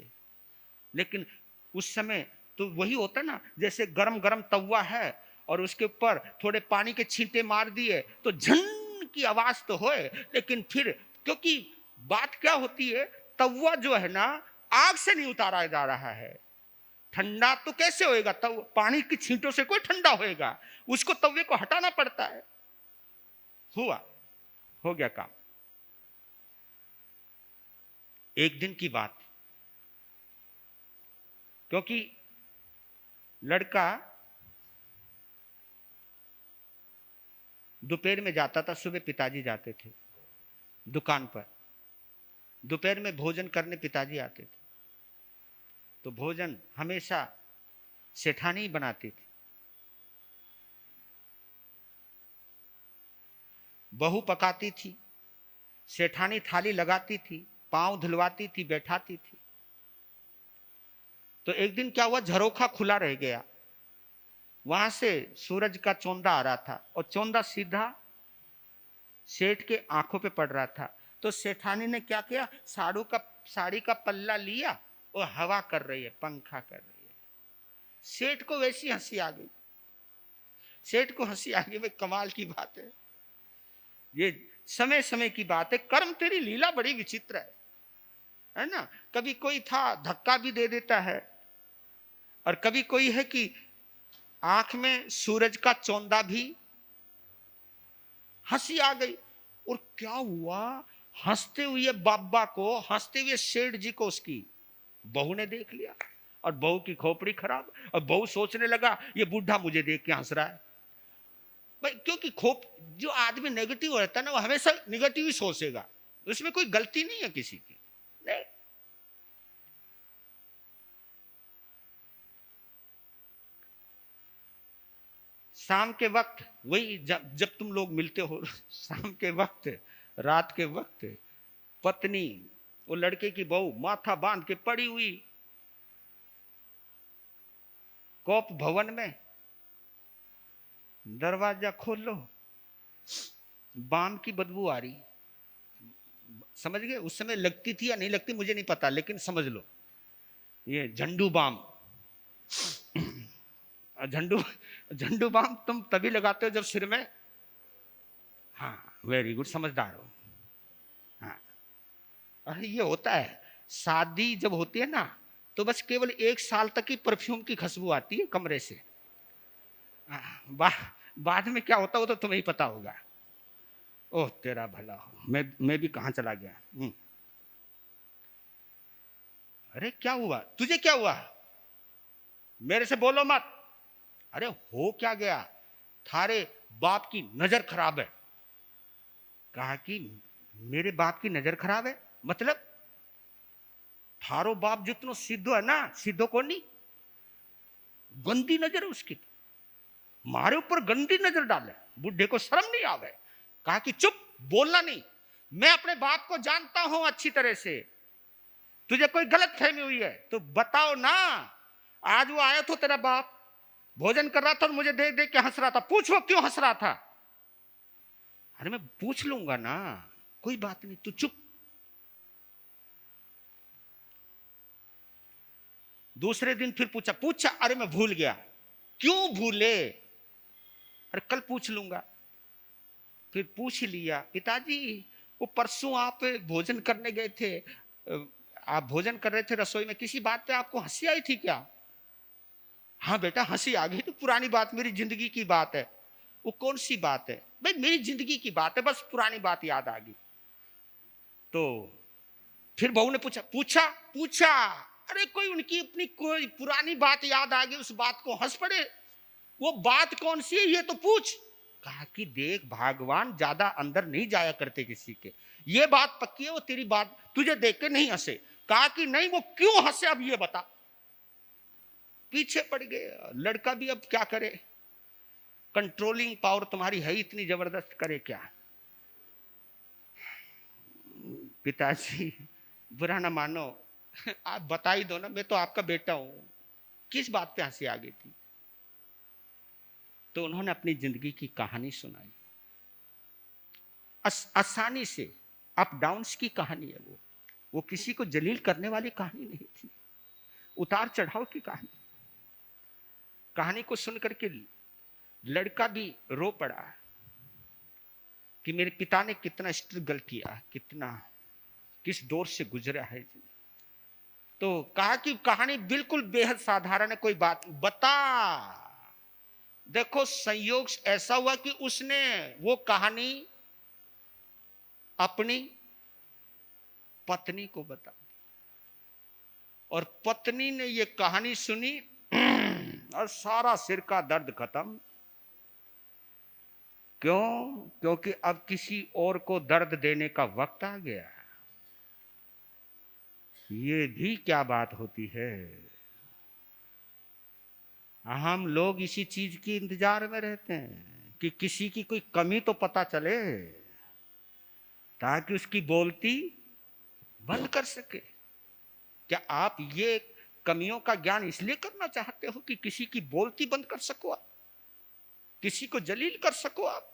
लेकिन उस समय तो वही होता ना, जैसे गरम गरम तवा है और उसके ऊपर थोड़े पानी के छींटे मार दिए तो झन की आवाज तो होए, लेकिन फिर क्योंकि बात क्या होती है, तवा जो है ना आग से नहीं उतारा जा रहा है, ठंडा तो कैसे होएगा, तव पानी की छींटों से कोई ठंडा होएगा, उसको तवे को हटाना पड़ता है। हुआ, हो गया काम। एक दिन की बात, क्योंकि लड़का दोपहर में जाता था, सुबह पिताजी जाते थे दुकान पर, दोपहर में भोजन करने पिताजी आते थे, तो भोजन हमेशा सेठानी ही बनाती थी। बहू पकाती थी, सेठानी थाली लगाती थी, पांव धुलवाती थी, बैठाती थी। तो एक दिन क्या हुआ, झरोखा खुला रह गया, वहां से सूरज का चौंधा आ रहा था और चौंधा सीधा सेठ के आंखों पे पड़ रहा था। तो सेठानी ने क्या किया, साड़ी का पल्ला लिया और हवा कर रही है, पंखा कर रही है। सेठ को वैसी हंसी आ गई, सेठ को हंसी आ गई, भाई कमाल की बात है, ये समय समय की बात है, कर्म तेरी लीला बड़ी विचित्र है ना। कभी कोई था धक्का भी दे देता है, और कभी कोई है कि आंख में सूरज का चौंधा भी। हंसी आ गई, और क्या हुआ, हंसते हुए बाबा को, हंसते हुए सेठ जी को उसकी बहू ने देख लिया, और बहू की खोपड़ी खराब, और बहू सोचने लगा ये बूढ़ा मुझे देख के हंस रहा है। भाई क्योंकि जो आदमी नेगेटिव रहता है ना, वो हमेशा नेगेटिव ही सोचेगा, उसमें कोई गलती नहीं है किसी की, नहीं। शाम के वक्त वही जब तुम लोग मिलते हो शाम के वक्त, रात के वक्त, पत्नी वो लड़के की बहू माथा बांध के पड़ी हुई कोप भवन में, दरवाजा खोल लो, बाम की बदबू आ रही। समझ गए, उस समय लगती थी या नहीं लगती मुझे नहीं पता, लेकिन समझ लो ये झंडू बाम। झंडू झंडू बाम तुम तभी लगाते हो जब सिर में, हाँ वेरी गुड, समझदार हो। हाँ, अरे ये होता है, शादी जब होती है ना तो बस केवल 1 साल तक ही परफ्यूम की खुशबू आती है कमरे से। बाद में क्या होता हो तो तुम्हें ही पता होगा। ओह तेरा भला हो, मैं भी कहां चला गया। अरे क्या हुआ, तुझे क्या हुआ, मेरे से बोलो मत। अरे हो क्या गया, थारे बाप की नजर खराब है। कहा कि मेरे बाप की नजर खराब है, मतलब थारो बाप जितनो सीधो है ना, सीधो को नहीं, गंदी नजर है उसकी, मारे ऊपर गंदी नजर डाले, बुढ़े को शर्म नहीं आवे। कहा कि चुप, बोलना नहीं, मैं अपने बाप को जानता हूं अच्छी तरह से, तुझे कोई गलत फहमी हुई है तो बताओ ना। आज वो आया तो तेरा बाप भोजन कर रहा था और मुझे देख देख के हंस रहा था, पूछो क्यों हंस रहा था। अरे मैं पूछ लूंगा ना, कोई बात नहीं, तू चुप। दूसरे दिन फिर पूछा, अरे मैं भूल गया। क्यों भूले, अरे कल पूछ लूंगा। फिर पूछ लिया, पिताजी वो परसों आप भोजन करने गए थे, आप भोजन कर रहे थे रसोई में, किसी बात पे आपको हंसी आई थी क्या। हाँ बेटा हंसी आ गई, तो पुरानी बात, मेरी जिंदगी की बात है। वो कौन सी बात है, भाई मेरी जिंदगी की बात है, बस पुरानी बात याद आ गई। तो फिर बहू ने पूछा, अरे कोई उनकी अपनी कोई पुरानी बात याद आ गई, उस बात को हंस पड़े, वो बात कौन सी है ये तो पूछ। कहा कि देख भगवान ज्यादा अंदर नहीं जाया करते किसी के, ये बात पक्की है, वो तेरी बात तुझे देख के नहीं हंसे। कहा कि नहीं, वो क्यों हंसे अब ये बता। पीछे पड़ गए, लड़का भी अब क्या करे, कंट्रोलिंग पावर तुम्हारी है इतनी जबरदस्त, करे क्या। पिताजी बुरा ना मानो, आप बता ही दो ना, मैं तो आपका बेटा हूं, किस बात पे हंसी आ गई थी? तो उन्होंने अपनी जिंदगी की कहानी सुनाई, आसानी से, अप डाउन्स की कहानी है वो किसी को जलील करने वाली कहानी नहीं थी, उतार चढ़ाव की कहानी। कहानी को सुनकर के लड़का भी रो पड़ा कि मेरे पिता ने कितना स्ट्रगल किया, किस दौर से गुजरा है। तो कहा कि कहानी बिल्कुल बेहद साधारण है, कोई बात बता। देखो संयोग ऐसा हुआ कि उसने वो कहानी अपनी पत्नी को बता, और पत्नी ने ये कहानी सुनी और सारा सिर का दर्द खत्म। क्यों? क्योंकि अब किसी और को दर्द देने का वक्त आ गया। ये भी क्या बात होती है। हम लोग इसी चीज की इंतजार में रहते हैं कि किसी की कोई कमी तो पता चले, ताकि उसकी बोलती बंद कर सके। क्या आप ये कमियों का ज्ञान इसलिए करना चाहते हो कि किसी की बोलती बंद कर सको आप, किसी को जलील कर सको आप,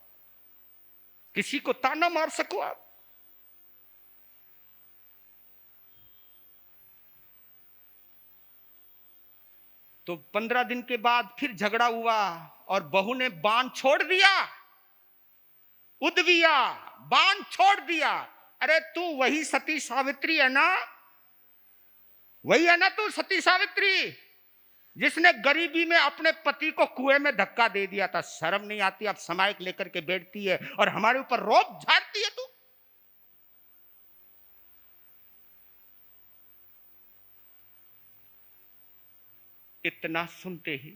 किसी को ताना मार सको आप? तो 15 दिन के बाद फिर झगड़ा हुआ और बहू ने बाण छोड़ दिया, उद्विया बाण छोड़ दिया। अरे तू वही सती सावित्री है ना, वही है ना तू सती सावित्री, जिसने गरीबी में अपने पति को कुएं में धक्का दे दिया था। शर्म नहीं आती? अब समायक लेकर के बैठती है और हमारे ऊपर रोब झाड़ती है तू। इतना सुनते ही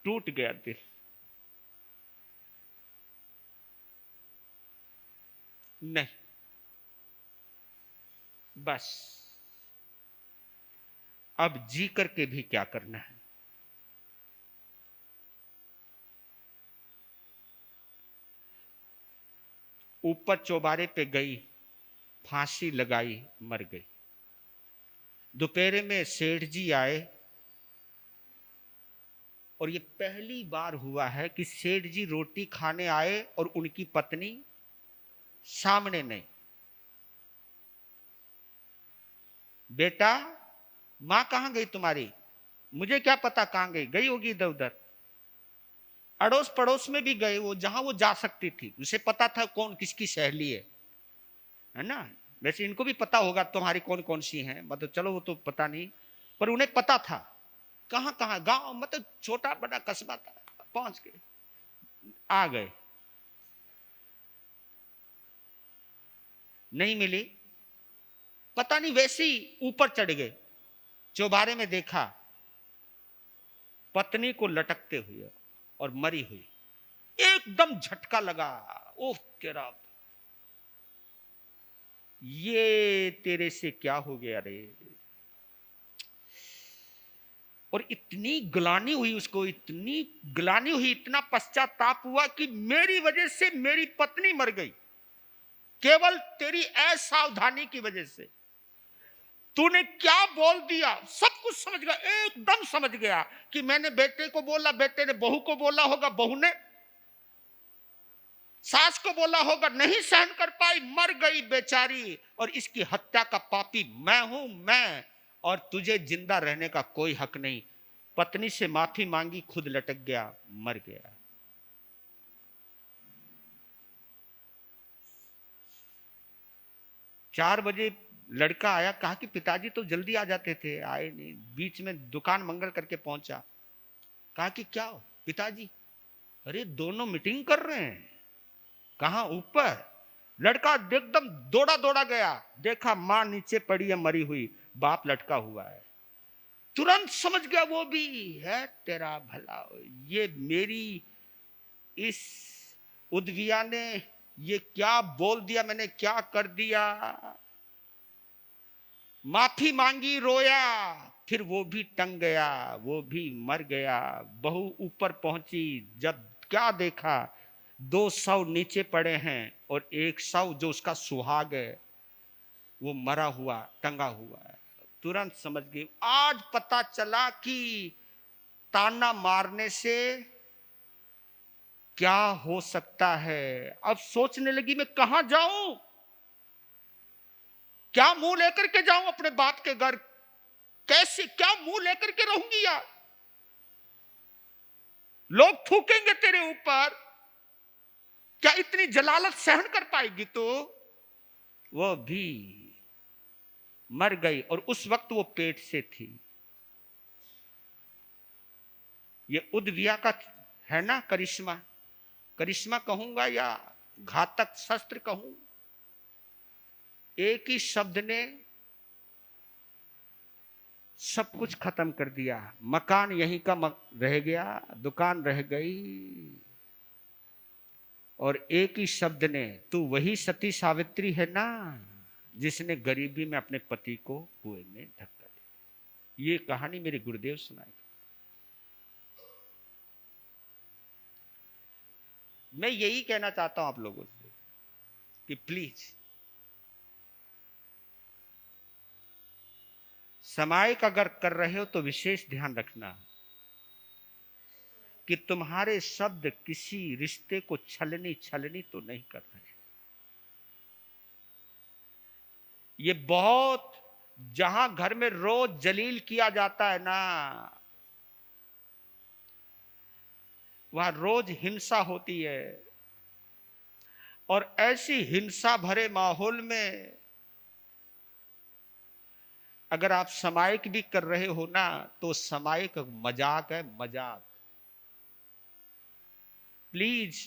टूट गया दिल। नहीं, बस अब जी करके भी क्या करना है। ऊपर चौबारे पे गई, फांसी लगाई, मर गई। दोपहर में सेठ जी आए, और ये पहली बार हुआ है कि सेठ जी रोटी खाने आए और उनकी पत्नी सामने नहीं। बेटा, मां कहां गई तुम्हारी? मुझे क्या पता कहां गई, गई होगी इधर उधर। अड़ोस पड़ोस में भी गए वो, जहां वो जा सकती थी, उसे पता था कौन किसकी सहेली है ना। वैसे इनको भी पता होगा तुम्हारी कौन कौन सी हैं, मतलब चलो वो तो पता नहीं, पर उन्हें पता था कहां कहां। गांव मतलब छोटा बड़ा कस्बा था, पहुंच गए, आ गए। नहीं मिली, पता नहीं, वैसे ही ऊपर चढ़ गए। चौबारे में देखा पत्नी को लटकते हुए और मरी हुई। एकदम झटका लगा, ओह तेरा, ये तेरे से क्या हो गया रे। और इतनी ग्लानि हुई उसको, इतनी ग्लानि हुई, इतना पश्चाताप हुआ कि मेरी वजह से मेरी पत्नी मर गई, केवल तेरी असावधानी की वजह से। तूने क्या बोल दिया, सब कुछ समझ गया, एकदम समझ गया कि मैंने बेटे को बोला, बेटे ने बहू को बोला होगा, बहू ने सास को बोला होगा, नहीं सहन कर पाई, मर गई बेचारी। और इसकी हत्या का पापी मैं हूं, मैं, और तुझे जिंदा रहने का कोई हक नहीं। पत्नी से माफी मांगी, खुद लटक गया, मर गया। चार बजे लड़का आया, कहा कि पिताजी तो जल्दी आ जाते थे, आए नहीं, बीच में दुकान मंगल करके पहुंचा। कहा कि क्या हो पिताजी? अरे दोनों मीटिंग कर रहे हैं। कहां? ऊपर। लड़का एकदम दौड़ा दौड़ा गया, देखा मां नीचे पड़ी है मरी हुई, बाप लटका हुआ है। तुरंत समझ गया वो भी है, तेरा भला, ये मेरी इस उद्विया ने ये क्या बोल दिया, मैंने क्या कर दिया। माफी मांगी, रोया, फिर वो भी टंग गया, वो भी मर गया। बहू ऊपर पहुंची, जब क्या देखा, 200 नीचे पड़े हैं और 100 जो उसका सुहाग है वो मरा हुआ टंगा हुआ है। तुरंत समझ गई। आज पता चला कि ताना मारने से क्या हो सकता है। अब सोचने लगी मैं कहां जाऊं, क्या मुंह लेकर के जाऊं अपने बाप के घर, कैसे क्या मुंह लेकर के रहूंगी यार, लोग थूकेंगे तेरे ऊपर, क्या इतनी जलालत सहन कर पाएगी? तो वो भी मर गई और उस वक्त वो पेट से थी। ये उदविया का है ना करिश्मा, करिश्मा कहूंगा या घातक शस्त्र कहूं। एक ही शब्द ने सब कुछ खत्म कर दिया। मकान यहीं का रह गया, दुकान रह गई, और एक ही शब्द ने, तू वही सती सावित्री है ना जिसने गरीबी में अपने पति को कुएं में धक्का दिया। ये कहानी मेरे गुरुदेव सुनाई। मैं यही कहना चाहता हूं आप लोगों से कि प्लीज सामायिक अगर कर रहे हो तो विशेष ध्यान रखना कि तुम्हारे शब्द किसी रिश्ते को छलनी छलनी तो नहीं कर रहे। ये बहुत, जहां घर में रोज जलील किया जाता है ना, वहां रोज हिंसा होती है। और ऐसी हिंसा भरे माहौल में अगर आप सामायिक भी कर रहे हो ना, तो सामायिक मजाक है, मजाक। प्लीज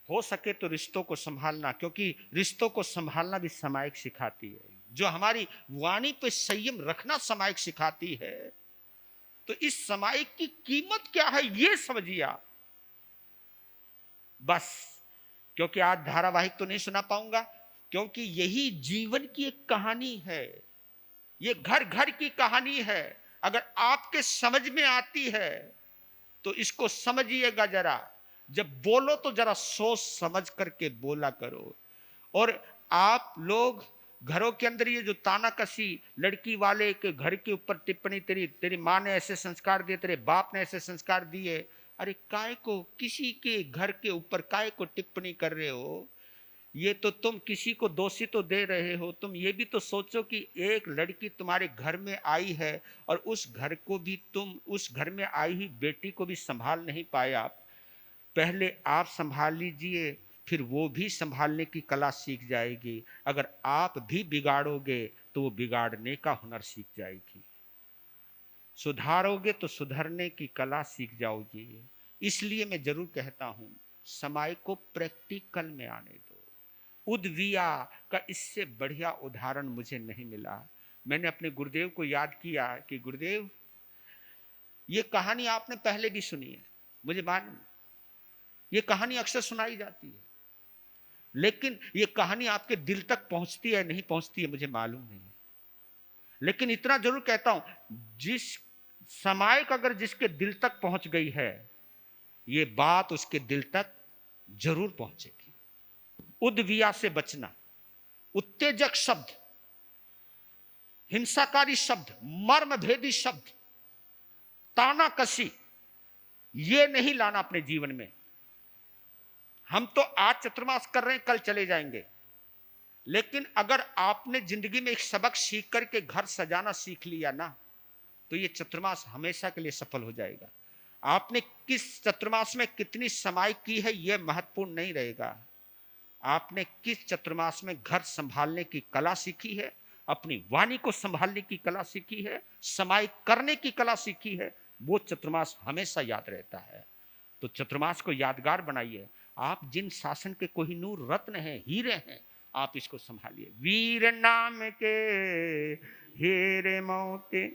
हो सके तो रिश्तों को संभालना, क्योंकि रिश्तों को संभालना भी सामायिक सिखाती है। जो हमारी वाणी पे संयम रखना सामायिक सिखाती है, तो इस सामायिक की कीमत क्या है ये समझिए आप। बस, क्योंकि आज धारावाहिक तो नहीं सुना पाऊंगा, क्योंकि यही जीवन की एक कहानी है, ये घर घर की कहानी है। अगर आपके समझ में आती है तो इसको समझिएगा जरा। जब बोलो तो जरा सोच समझ करके बोला करो। और आप लोग घरों के अंदर ये जो तानाकसी, लड़की वाले के घर के ऊपर टिप्पणी, तेरी तेरी माँ ने ऐसे संस्कार दिए, तेरे बाप ने ऐसे संस्कार दिए, अरे काय को किसी के घर के ऊपर काय को टिप्पणी कर रहे हो? ये तो तुम किसी को दोषी तो दे रहे हो। तुम ये भी तो सोचो कि एक लड़की तुम्हारे घर में आई है और उस घर को भी तुम, उस घर में आई हुई बेटी को भी संभाल नहीं पाए आप। पहले आप संभाल लीजिए, फिर वो भी संभालने की कला सीख जाएगी। अगर आप भी बिगाड़ोगे तो वो बिगाड़ने का हुनर सीख जाएगी। सुधारोगे तो सुधरने की कला सीख जाओगी। इसलिए मैं जरूर कहता हूं, समय को प्रैक्टिकल में आने दो। उदविया का इससे बढ़िया उदाहरण मुझे नहीं मिला। मैंने अपने गुरुदेव को याद किया कि गुरुदेव, ये कहानी आपने पहले भी सुनी है, मुझे मालूम, ये कहानी अक्सर सुनाई जाती है, लेकिन ये कहानी आपके दिल तक पहुंचती है नहीं पहुंचती है मुझे मालूम नहीं है। लेकिन इतना जरूर कहता हूं, जिस सामायिक अगर जिसके दिल तक पहुंच गई है, ये बात उसके दिल तक जरूर पहुंचेगी। उदविया से बचना, उत्तेजक शब्द, हिंसाकारी शब्द, मर्मभेदी शब्द, तानाकसी, ये नहीं लाना अपने जीवन में। हम तो आज चतुर्मास कर रहे हैं, कल चले जाएंगे, लेकिन अगर आपने जिंदगी में एक सबक सीख करके घर सजाना सीख लिया ना, तो ये चतुर्मास हमेशा के लिए सफल हो जाएगा। आपने किस चतुर्मास में कितनी समाई की है यह महत्वपूर्ण नहीं रहेगा, आपने किस चतुर्मास में घर संभालने की कला सीखी है, अपनी वाणी को संभालने की कला सीखी है, समाई करने की कला सीखी है, वो चतुर्मास हमेशा याद रहता है। तो चतुर्मास को यादगार बनाइए। आप जिन शासन के कोहिनूर रत्न हैं, हीरे हैं, आप इसको संभालिए। वीर नाम के हीरे मोती